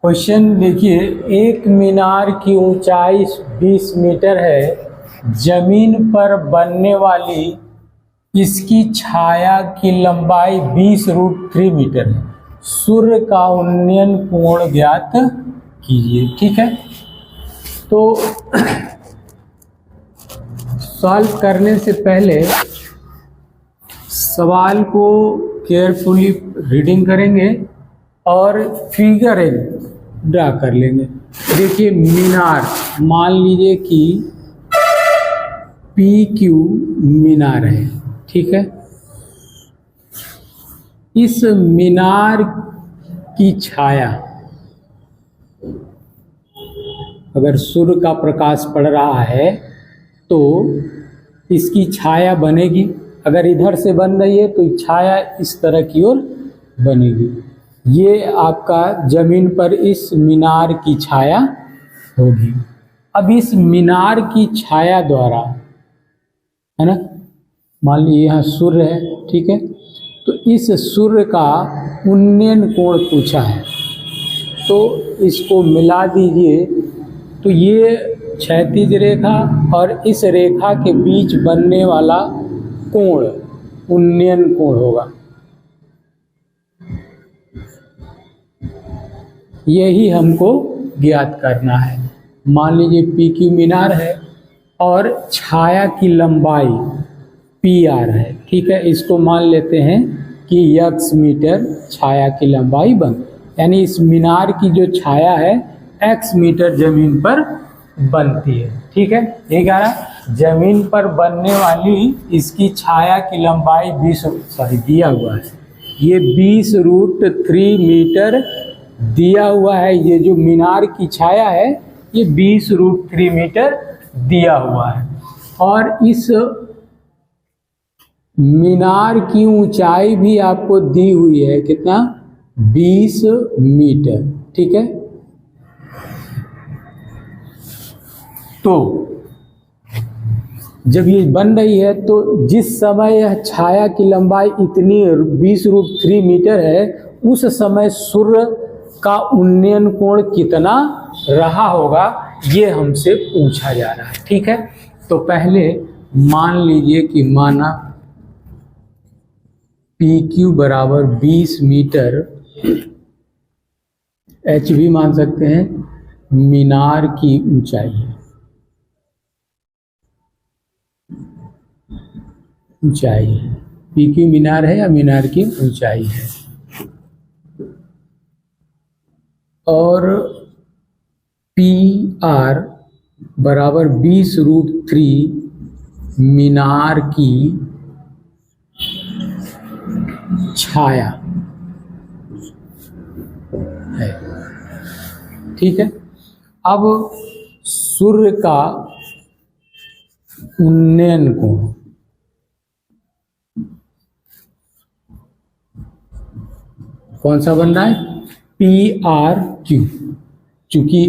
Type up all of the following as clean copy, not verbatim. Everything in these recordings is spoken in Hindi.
क्वेश्चन देखिए, एक मीनार की ऊंचाई 20 मीटर है, जमीन पर बनने वाली इसकी छाया की लंबाई 20√3 मीटर है। सूर्य का उन्नयन कोण ज्ञात कीजिए। ठीक है, तो सॉल्व करने से पहले सवाल को केयरफुली रीडिंग करेंगे और फिगर एक ड्रा कर लेंगे। देखिए, मीनार मान लीजिए कि PQ मीनार है। ठीक है, इस मीनार की छाया, अगर सूर्य का प्रकाश पड़ रहा है तो इसकी छाया बनेगी। अगर इधर से बन रही है तो छाया इस तरह की ओर बनेगी। ये आपका जमीन पर इस मीनार की छाया होगी। अब इस मीनार की छाया द्वारा, है ना, मान लीजिए यहाँ सूर्य है। ठीक है, तो इस सूर्य का उन्नयन कोण पूछा है, तो इसको मिला दीजिए। तो ये क्षैतिज रेखा और इस रेखा के बीच बनने वाला कोण उन्नयन कोण होगा। यही हमको ज्ञात करना है। मान लीजिए PQ मीनार है और छाया की लंबाई PR है। ठीक है, इसको मान लेते हैं कि x मीटर छाया की लंबाई बन, यानी इस मीनार की जो छाया है x मीटर जमीन पर बनती है। ठीक है, ये कह रहा जमीन पर बनने वाली इसकी छाया की लंबाई दिया हुआ है, ये 20√3 मीटर दिया हुआ है। ये जो मीनार की छाया है ये 20√3 मीटर दिया हुआ है, और इस मीनार की ऊंचाई भी आपको दी हुई है। कितना? 20 मीटर। ठीक है, तो जब ये बन रही है तो जिस समय यह छाया की लंबाई इतनी 20√3 मीटर है, उस समय सूर्य का उन्नयन कोण कितना रहा होगा, ये हमसे पूछा जा रहा है। ठीक है, तो पहले मान लीजिए कि माना PQ बराबर 20 मीटर, H भी मान सकते हैं, मीनार की ऊंचाई है। ऊंचाई है, PQ मीनार है या मीनार की ऊंचाई है, और PR बराबर 20√3 मीनार की छाया है। ठीक है, अब सूर्य का उन्नयन कोण कौन सा बन रहा है? PRQ। चूंकि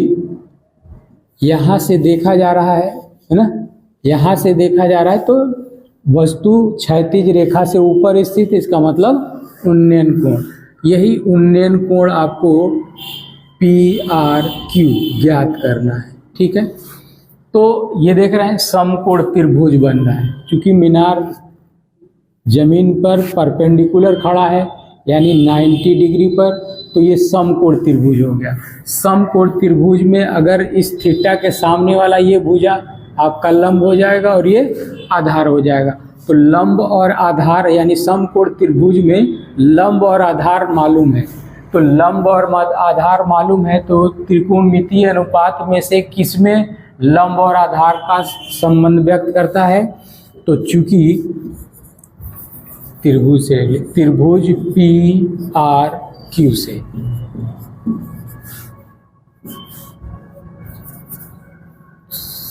यहाँ से देखा जा रहा है ना, यहाँ से देखा जा रहा है तो वस्तु क्षैतिज रेखा से ऊपर स्थित, इसका मतलब उन्नयन कोण। यही उन्नयन कोण आपको PRQ ज्ञात करना है। ठीक है, तो ये देख रहे हैं समकोण त्रिभुज बन रहा है। चूंकि मीनार जमीन पर परपेंडिकुलर खड़ा है, यानी 90 डिग्री पर, तो ये समकोण त्रिभुज हो गया। समकोण त्रिभुज में अगर इस थीटा के सामने वाला ये भुजा आपका लंब हो जाएगा और ये आधार हो जाएगा। तो लंब और आधार, यानी समकोण त्रिभुज में लंब और आधार मालूम है। तो लंब और आधार मालूम है, तो त्रिकोणमितीय अनुपात में से किसमें लंब और आधार का संबंध व्यक्त करता है? तो चूंकि त्रिभुज से, त्रिभुज PRQ से,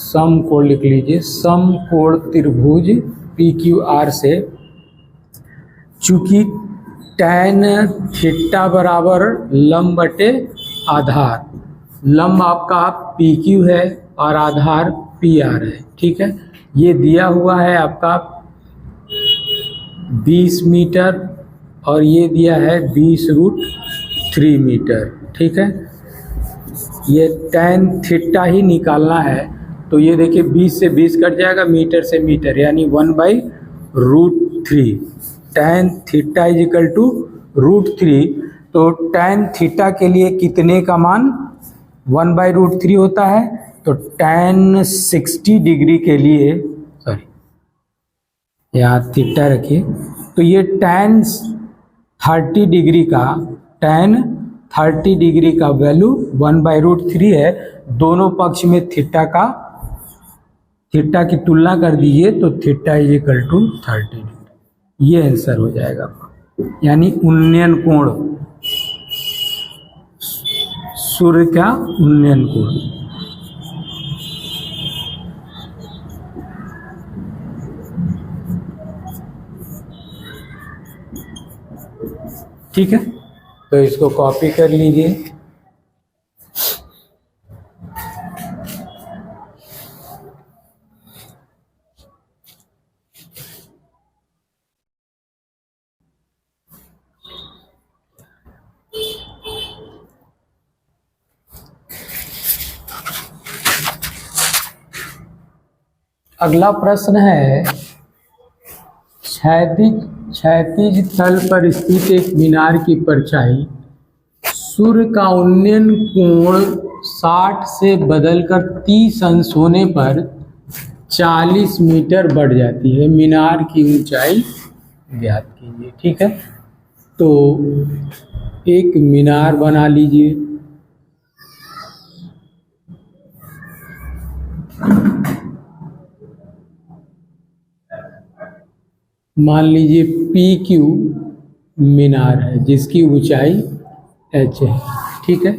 समकोण लिख लीजिए, समकोण त्रिभुज PQR से, चूंकि tan थीटा बराबर लंब बटे आधार, लंब आपका PQ है और आधार PR है। ठीक है, ये दिया हुआ है आपका 20 मीटर और ये दिया है 20√3 3 मीटर। ठीक है, ये tan थीटा ही निकालना है, तो ये देखिए 20 से 20 कट जाएगा, मीटर से मीटर, यानी 1/√3 tan theta is equal to √3। तो tan थीटा के लिए कितने का मान 1/√3 होता है? तो tan 60 डिग्री के लिए, सॉरी यहाँ थीटा रखिए, तो ये tan 30 डिग्री का वैल्यू 1/√3 है। दोनों पक्ष में थीटा की तुलना कर दीजिए, तो theta is equal to 30 degree, ये आंसर हो जाएगा। यानी उन्नयन कोण, सूर्य का उन्नयन कोण। ठीक है, तो इसको कॉपी कर लीजिए। अगला प्रश्न है, क्षैतिज तल पर स्थित एक मीनार की परछाई सूर्य का उन्नयन कोण 60 से बदलकर 30 अंश होने पर 40 मीटर बढ़ जाती है। मीनार की ऊंचाई ज्ञात कीजिए। ठीक है, तो एक मीनार बना लीजिए। मान लीजिए PQ मीनार है जिसकी ऊंचाई h है। ठीक है,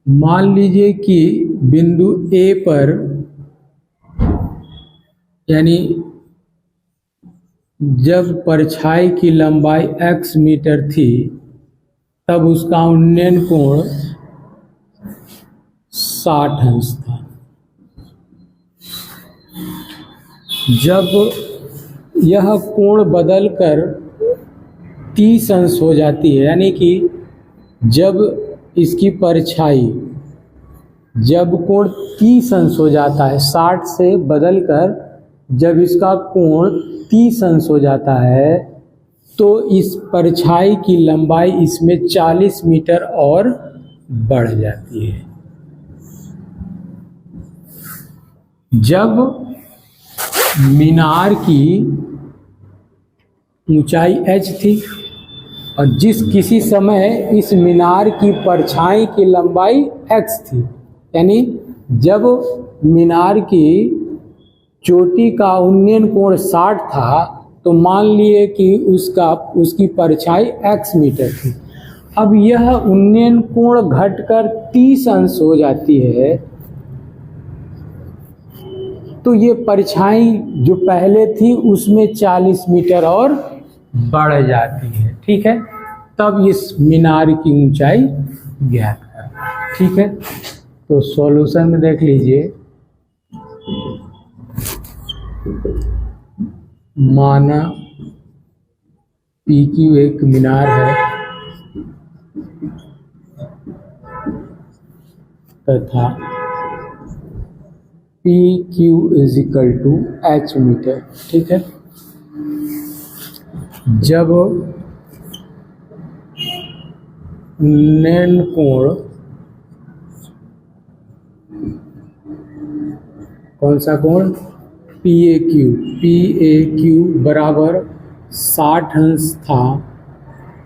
मान लीजिए कि बिंदु A पर, यानी जब परछाई की लंबाई x मीटर थी तब उसका उन्नयन कोण 60 अंश था। जब यह कोण बदलकर 30 अंश हो जाती है, यानी कि जब इसकी परछाई, जब कोण 30 अंश हो जाता है, 60 से बदलकर जब इसका कोण 30 अंश हो जाता है, तो इस परछाई की लंबाई इसमें 40 मीटर और बढ़ जाती है। जब मीनार की ऊंचाई h थी और किसी समय इस मीनार की परछाई की लंबाई x थी, यानी जब मीनार की चोटी का उन्नयन कोण 60 था, तो मान लिए कि उसकी परछाई x मीटर थी। अब यह उन्नयन कोण घटकर 30 अंश हो जाती है, तो ये परछाई जो पहले थी उसमें 40 मीटर और बढ़ जाती है। ठीक है, तब इस मीनार की ऊंचाई ज्ञात करना। ठीक है, तो सॉल्यूशन में देख लीजिए। माना PQ एक मीनार है तथा PQ is equal to h मीटर। ठीक है, जब उन्नयन कोण, कौन सा कोण, PAQ बराबर 60 अंश था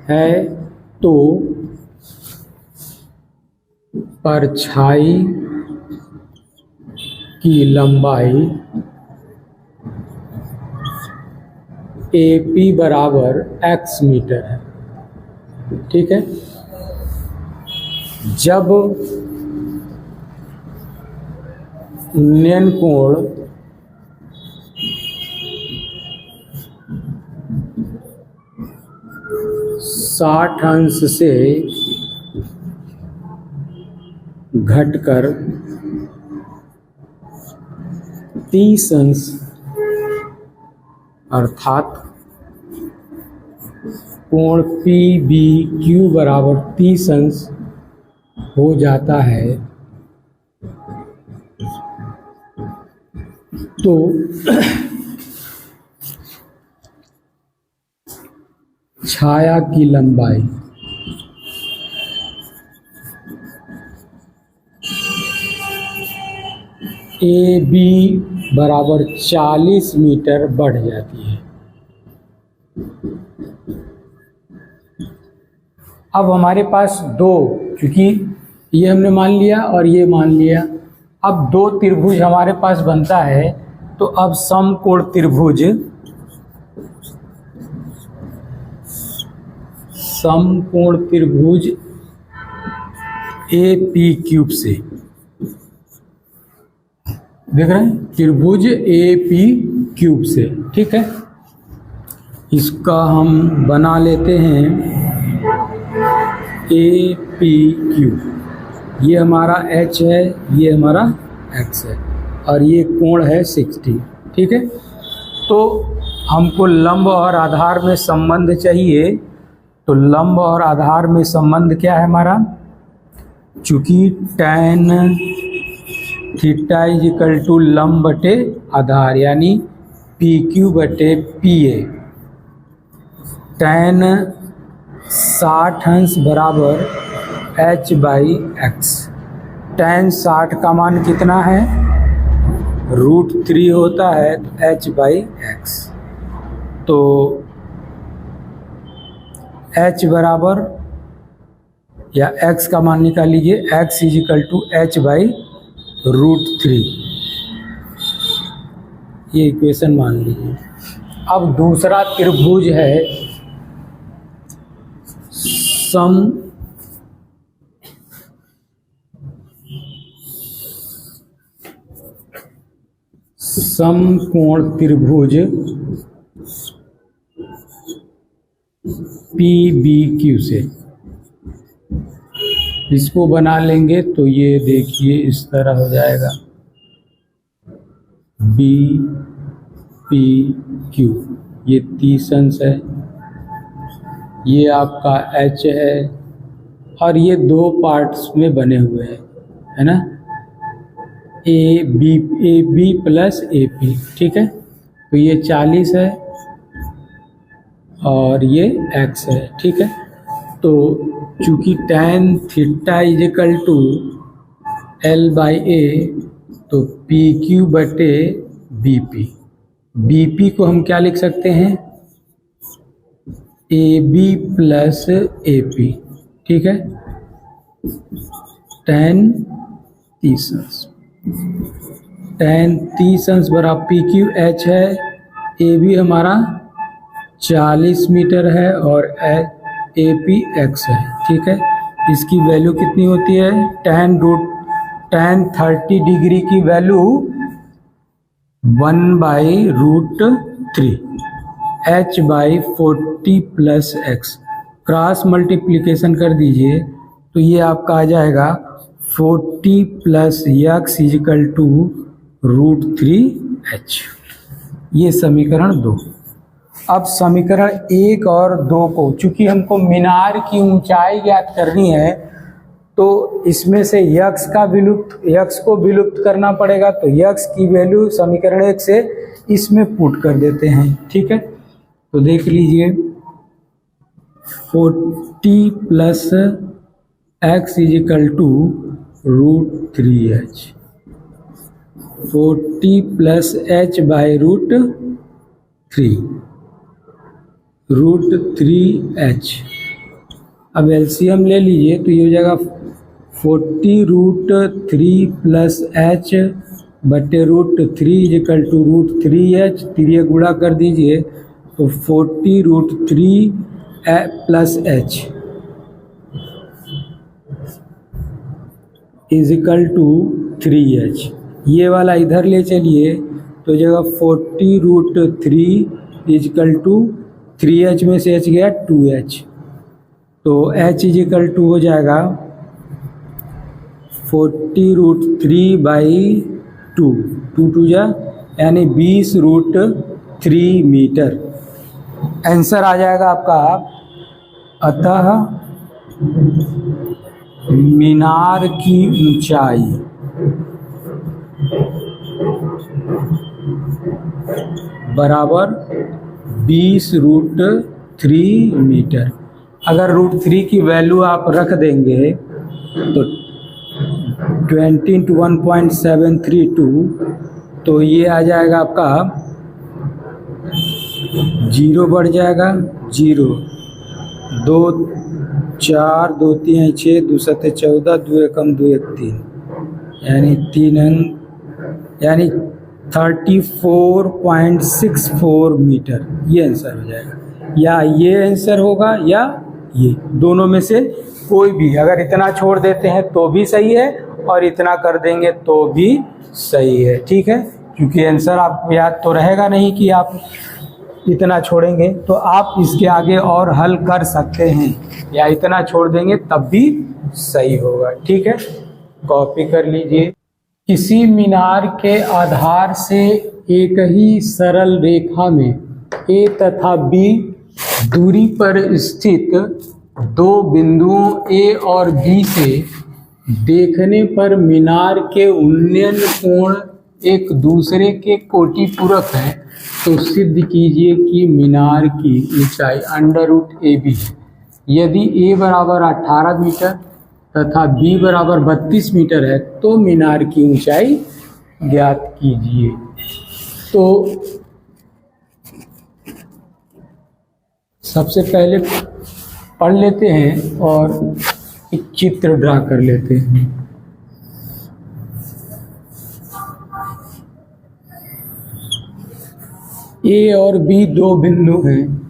है, तो परछाई की लंबाई AP बराबर x मीटर है। ठीक है, जब उन्नयन कोण 60 अंश से घटकर 30 अंश अर्थात कोण पी बी क्यू बराबर 30 अंश हो जाता है तो छाया की लंबाई ए बी बराबर 40 मीटर बढ़ जाती है। अब हमारे पास दो, क्योंकि ये हमने मान लिया और ये मान लिया, अब दो त्रिभुज हमारे पास बनता है। तो अब समकोण त्रिभुज ए पी क्यूब से, देख रहे हैं, त्रिभुज ए पी क्यूब से, ठीक है। इसका हम बना लेते हैं ए पी क्यूब। ये हमारा h है, ये हमारा x है और ये कोण है 60, ठीक है। तो हमको लंब और आधार में संबंध चाहिए। तो लंब और आधार में संबंध क्या है हमारा? चूंकि tan theta is equal to लंब बटे आधार यानी पी क्यू बटे पी ए, tan 60 अंश बराबर h बाई एक्स। tan 60 का मान कितना है? √3 होता है, तो h बाई एक्स। तो h बराबर या x का मान निकाल लीजिए, x is equal to h by √3, ये इक्वेशन मान लीजिए। अब दूसरा त्रिभुज है समकोण त्रिभुज पी बी क्यू से। इसको बना लेंगे तो ये देखिए इस तरह हो जाएगा बी पी क्यू, ये 30 अंश है, ये आपका h है और ये दो पार्ट्स में बने हुए हैं, है ना, A B plus A P, ठीक है। तो ये 40 है और ये x है, ठीक है। तो चूंकि tan theta is equal to L by A, तो पी क्यू बटे बी पी, बी पी को हम क्या लिख सकते हैं? A B plus A P, ठीक है। tan 30 अंश, tan 30 अंश बराबर पी क्यू एच है, ए बी हमारा 40 मीटर है और ए पी एक्स है, ठीक है। इसकी वैल्यू कितनी होती है? tan 30 डिग्री की value 1/√3 h by 40 plus x. Cross multiplication कर दीजिए तो ये आपका आ जाएगा 40 plus x is equal to √3h। ये समीकरण 2। अब समीकरण 1 और 2 को, चूंकि हमको मीनार की ऊंचाई ज्ञात करनी है तो इसमें से यक्स को विलुप्त करना पड़ेगा। तो यक्स की वैल्यू समीकरण 1 से इसमें पुट कर देते हैं, ठीक है। तो देख लीजिए 40 plus x is equal to √3h, 40 plus h by √3h। अब एलसीएम ले लीजिए तो ये हो जाएगा 40√3 प्लस h बटे √3 इज इक्वल टू √3h। तिरिया गुणा कर दीजिए तो 40√3 plus h is equal to 3h। ये वाला इधर ले चलिए तो जगह 40√3 इज इक्वल टू 3h में से h गया 2h, तो h इज इक्वल टू हो जाएगा 40√3 बाई 2 जा यानी 20√3 मीटर। आंसर आ जाएगा आपका अतः मीनार की ऊंचाई बराबर 20√3 मीटर। अगर √3 की वैल्यू आप रख देंगे तो 20 × 1.732, तो ये आ जाएगा आपका 0 बढ़ जाएगा 0, 2 4 2 3 6 2 7 14 2 1 2 1 3, यानी 3 अंक, यानी 34.64 मीटर। ये आंसर हो जाएगा, या ये आंसर होगा या ये, दोनों में से कोई भी। अगर इतना छोड़ देते हैं तो भी सही है और इतना कर देंगे तो भी सही है, ठीक है। क्योंकि आंसर आपको याद तो रहेगा नहीं कि आप इतना छोड़ेंगे, तो आप इसके आगे और हल कर सकते हैं, या इतना छोड़ देंगे तब भी सही होगा, ठीक है। कॉपी कर लीजिए। किसी मीनार के आधार से एक ही सरल रेखा में ए तथा बी दूरी पर स्थित दो बिंदुओं ए और बी से देखने पर मीनार के उन्नयन कोण एक दूसरे के कोटिपूरक है, तो सिद्ध कीजिए कि मीनार की ऊंचाई √AB है। यदि a बराबर 18 मीटर तथा b बराबर 32 मीटर है तो मीनार की ऊंचाई ज्ञात कीजिए। तो सबसे पहले पढ़ लेते हैं और एक चित्र ड्रा कर लेते हैं। ए और बी दो बिंदु हैं।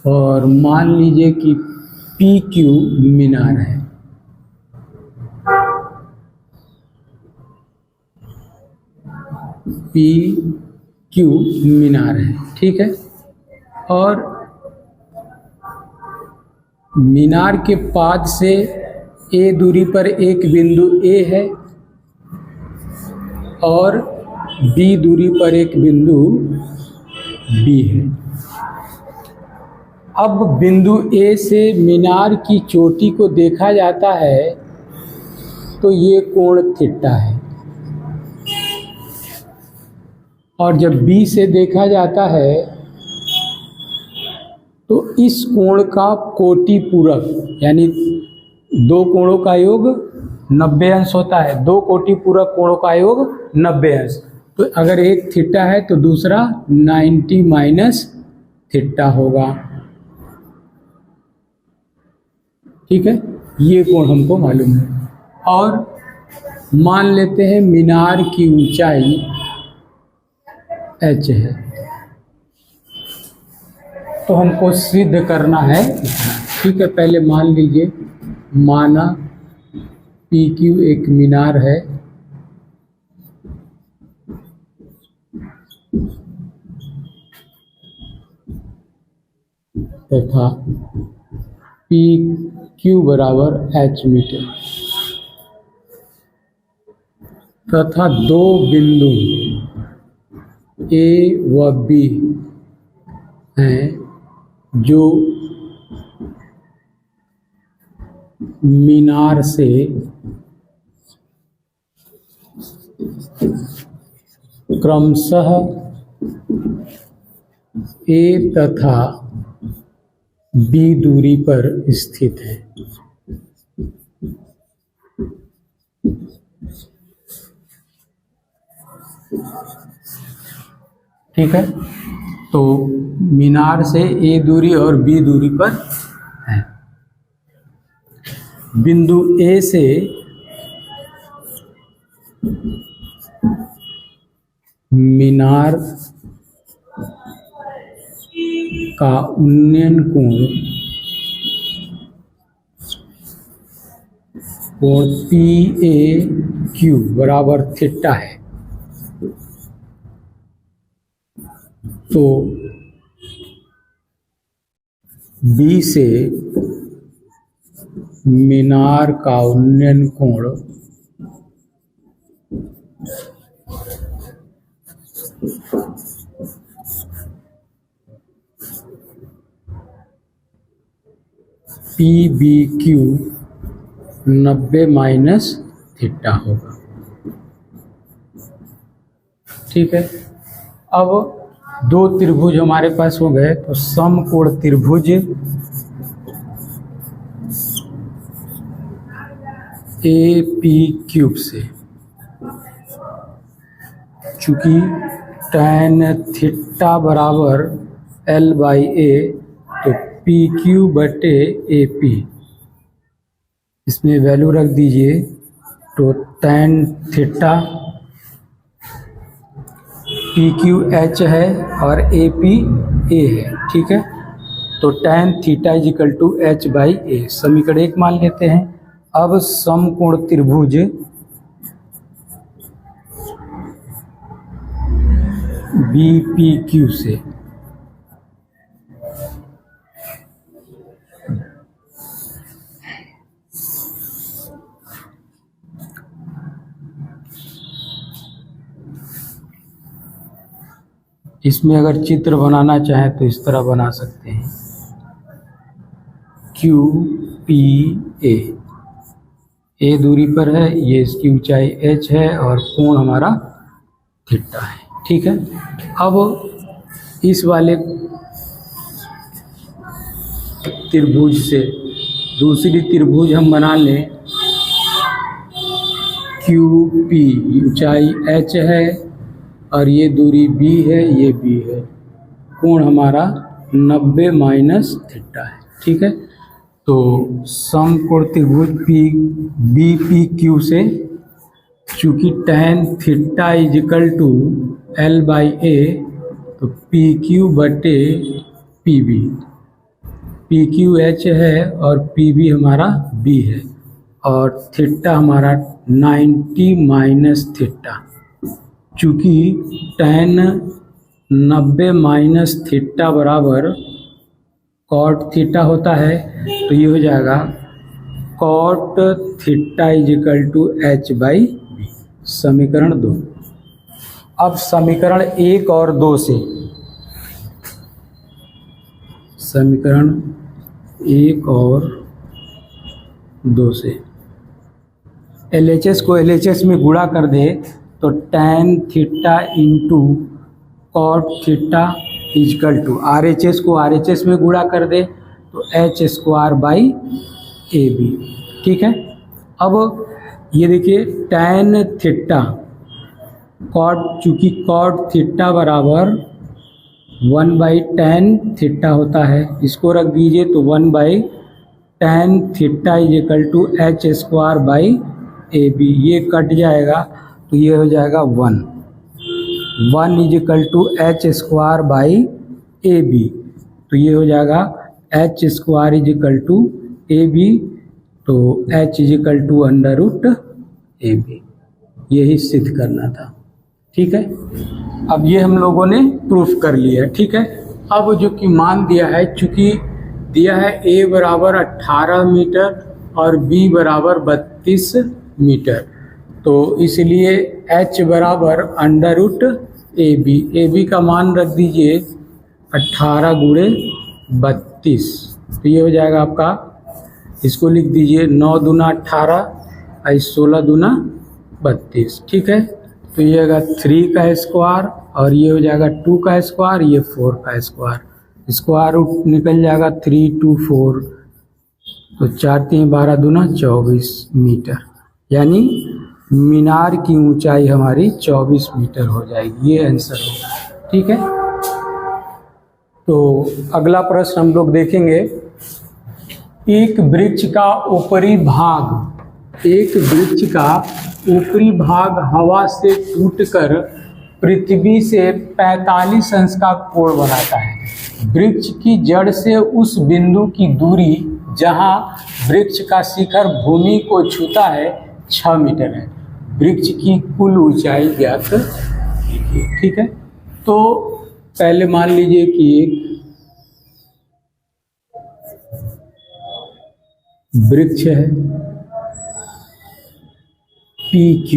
और मान लीजिए कि PQ मीनार है। PQ मीनार है, ठीक है। और मीनार के पाद से A दूरी पर एक बिंदु A है और B दूरी पर एक बिंदु B है। अब बिंदु A से मीनार की चोटी को देखा जाता है तो ये कोण थीटा है, और जब B से देखा जाता है तो इस कोण का कोटिपूरक, यानी दो कोणों का योग 90 अंश होता है। दो कोटिपूरक कोणों का योग 90 अंश। तो अगर एक थीटा है तो दूसरा 90 माइनस थीटा होगा, ठीक है। ये कोण हमको मालूम है। और मान लेते हैं मीनार की ऊंचाई h है, तो हमको सिद्ध करना है इतना, ठीक है। पहले मान लीजिए, माना PQ एक मीनार है तथा PQ बराबर h मीटर तथा दो बिंदु A व B हैं जो मीनार से क्रमशः A तथा B दूरी पर स्थित है। ठीक है, तो मीनार से A दूरी और B दूरी पर है। बिंदु A से मीनार का उन्नयन कोण PAQ बराबर थीटा है। तो बी से मीनार का उन्नयन कोण PBQ 90 माइनस थीटा होगा। ठीक है, अब दो त्रिभुज हमारे पास हो गए, तो समकोण त्रिभुज AP से, चूंकि tan थीटा बराबर L/A, तो PQ बटे AP, इसमें वैल्यू रख दीजिए। तो tan थीटा PQ H है और AP A है। ठीक है, तो tan theta is equal to H/A, समीकरण 1 मान लेते हैं। अब समकोण त्रिभुज BPQ से इसमें अगर चित्र बनाना चाहें तो इस तरह बना सकते हैं। QPA, A दूरी पर है, ये इसकी ऊंचाई H है और कोण हमारा थीटा है। ठीक है, अब इस वाले त्रिभुज से दूसरी त्रिभुज हम बना लें। QP ऊंचाई H है और ये दूरी B है, ये B है, कोण हमारा 90 माइनस थीटा है। ठीक है, तो समकोण त्रिभुज BPQ से, चूंकि tan theta is equal to L/A, तो PQ बटे PB, PQ H है और PB हमारा B है, और थीटा हमारा 90 माइनस थीटा, चूँकि tan 90 माइनस थीटा बराबर कॉट थीटा होता है, तो ये हो जाएगा cot theta is equal to H/B, समीकरण 2। अब समीकरण 1 और 2 से, समीकरण 1 और 2 से LHS को LHS में गुणा कर दे, तो tan theta into cot theta is equal to RHS को RHS में गुणा कर दे, तो H²/AB। ठीक है, अब ये देखिए tan थीटा कॉट, चूँकि कॉट थीटा बराबर 1/tan थीटा होता है, इसको रख दीजिए, तो 1/tan theta is equal to H²/AB, ये कट जाएगा, तो ये हो जाएगा 1 इज इक्वल टू H²/AB, तो ये हो जाएगा H² is equal to AB, तो H is equal to √AB, यही सिद्ध करना था। ठीक है, अब ये हम लोगों ने प्रूफ कर लिया है। ठीक है, अब जो कि मान दिया है, चूँकि दिया है A बराबर 18 मीटर और B बराबर 32 मीटर, तो इसलिए H बराबर √AB, AB का मान रख दीजिए 18 गुणे 32, तो ये हो जाएगा आपका, इसको लिख दीजिए 9 दूना 18 और 16 दूना 32। ठीक है, तो ये होगा 3 का स्क्वायर और ये हो जाएगा 2 का स्क्वायर, ये 4 का स्क्वायर, स्क्वायर रूट निकल जाएगा 3 2 4, तो 4 3 12 दूना 24 मीटर, यानी मीनार की ऊंचाई हमारी 24 मीटर हो जाएगी। ये आंसर होगा। ठीक है, तो अगला प्रश्न हम लोग देखेंगे। एक वृक्ष का ऊपरी भाग हवा से टूटकर पृथ्वी से 45 अंश का कोण बनाता है। वृक्ष की जड़ से उस बिंदु की दूरी जहां वृक्ष का शिखर भूमि को छूता है 6 मीटर है। वृक्ष की कुल ऊंचाई ज्ञात कीजिए। ठीक है, तो पहले मान लीजिए कि एक वृक्ष है PQ,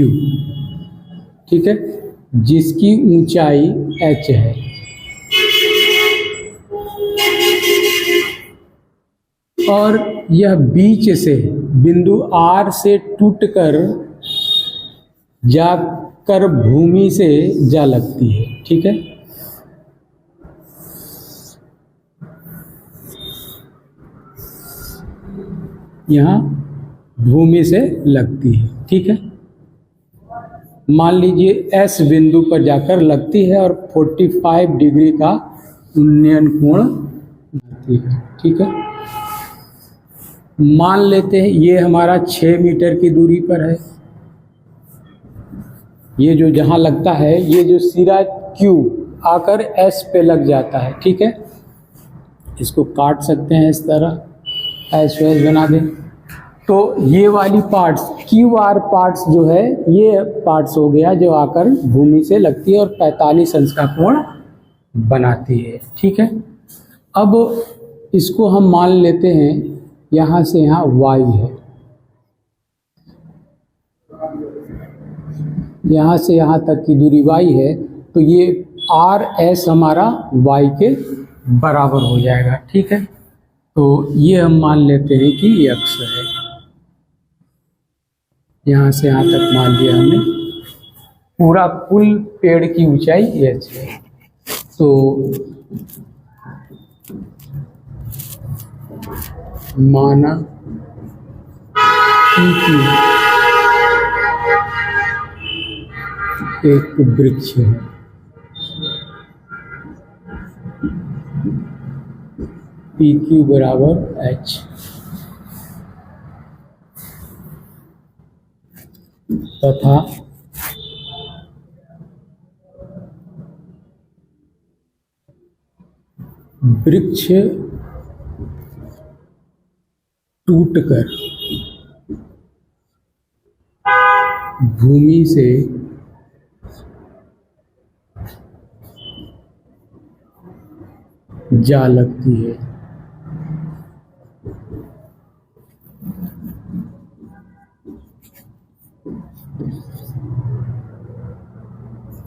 ठीक है, जिसकी ऊंचाई h है। और यह बीच से बिंदु R से टूटकर जाकर भूमि से जा लगती है, ठीक है। यहाँ भूमि से लगती है, ठीक है। मान लीजिए S बिंदु पर जाकर लगती है और 45 डिग्री का उन्नयन कोण बनाती है, ठीक है। मान लेते हैं ये हमारा 6 मीटर की दूरी पर है। ये जो जहाँ लगता है, ये जो सिरा Q आकर S पे लग जाता है, ठीक है। इसको काट सकते हैं इस तरह, ऐश वैश बना दें। तो ये वाली पार्ट्स QR पार्ट्स जो है, ये पार्ट्स हो गया जो आकर भूमि से लगती है और 45 अंश का कोण बनाती है, ठीक है। अब इसको हम मान लेते हैं यहाँ से यहाँ Y है, यहाँ से यहाँ तक की दूरी Y है, तो ये RS हमारा Y के बराबर हो जाएगा, ठीक है। तो ये हम मान लेते हैं कि ये अक्ष है। यहाँ से यहाँ तक मान लिया हमने। पूरा कुल पेड़ की ऊंचाई h है। तो माना एक वृक्ष है, PQ बराबर h, तथा वृक्ष टूटकर भूमि से जा लगती है।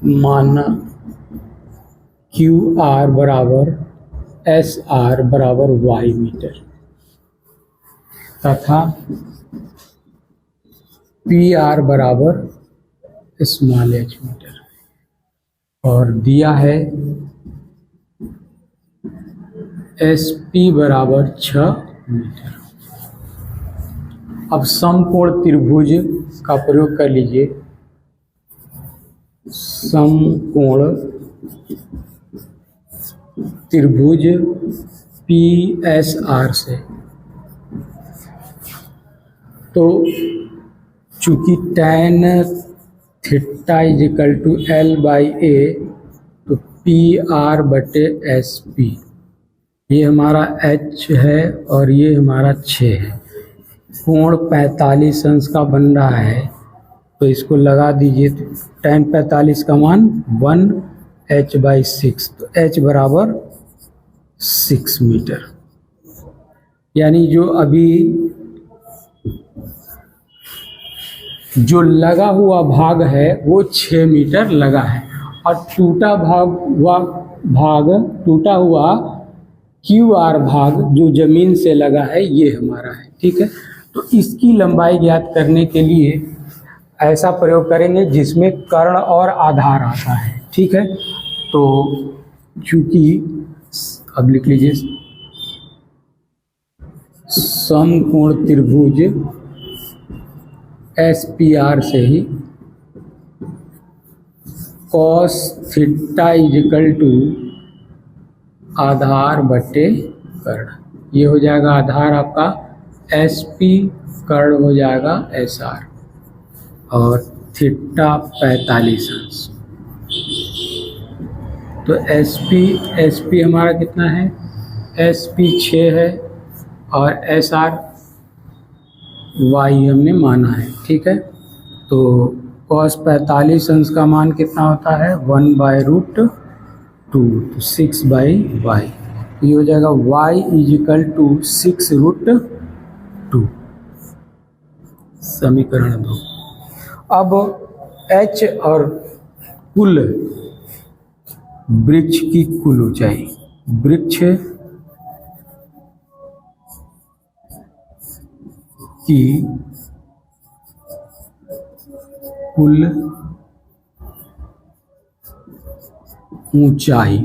माना QR बराबर SR बराबर Y मीटर तथा PR बराबर स्मॉल h मीटर, और दिया है SP बराबर 6 मीटर। अब समकोण त्रिभुज का प्रयोग कर लीजिए। समकोण त्रिभुज PSR से, तो चूंकि tan theta is equal to L/A, तो PR बटे SP, ये हमारा H है और ये हमारा 6 है। कोण 45 अंश का बन रहा है, तो इसको लगा दीजिए। तो tan 45 का मान 1h/6, तो h बराबर 6 मीटर। यानी जो अभी जो लगा हुआ भाग है वो 6 मीटर लगा है, और टूटा हुआ QR भाग जो जमीन से लगा है ये हमारा है, ठीक है। तो इसकी लंबाई ज्ञात करने के लिए ऐसा प्रयोग करेंगे जिसमें कर्ण और आधार आता है, ठीक है। तो चूंकि अब लिख लीजिए समकोण त्रिभुज SPR से ही cos थीटा इजिकल टू आधार बटे कर्ण, ये हो जाएगा आधार आपका SP, कर्ण हो जाएगा SR, और थीटा 45 अंश। तो SP हमारा कितना है? SP 6 है और SR Y हमने माना है, ठीक है। तो cos 45 अंश का मान कितना होता है? 1/√2, तो 6/y, ये हो जाएगा y इजिकल टू 6√2। समीकरण 2। अब h और कुल वृक्ष की कुल ऊंचाई, वृक्ष की कुल ऊंचाई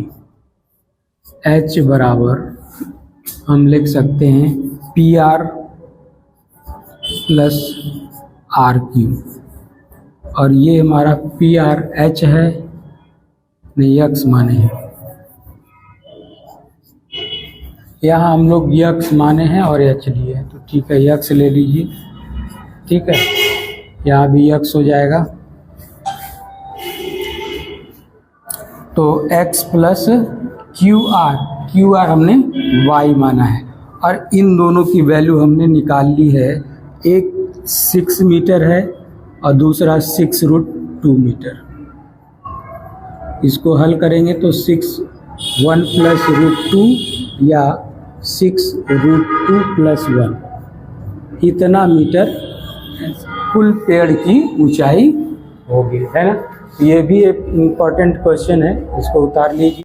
h बराबर हम लिख सकते हैं PR प्लस RQ, और ये हमारा PR h है, नहीं x माने हैं, यहाँ हम लोग x माने हैं और h लिए हैं, तो ठीक है x ले लीजिए। ठीक है, यहाँ भी x हो जाएगा, तो x प्लस QR हमने y माना है, और इन दोनों की वैल्यू हमने निकाल ली है। एक 6 मीटर है और दूसरा 6√2 मीटर। इसको हल करेंगे तो 1 प्लस √2 या 6√2 प्लस 1, इतना मीटर कुल पेड़ की ऊंचाई होगी, है ना। ये भी एक इम्पॉर्टेंट क्वेश्चन है, इसको उतार लीजिए।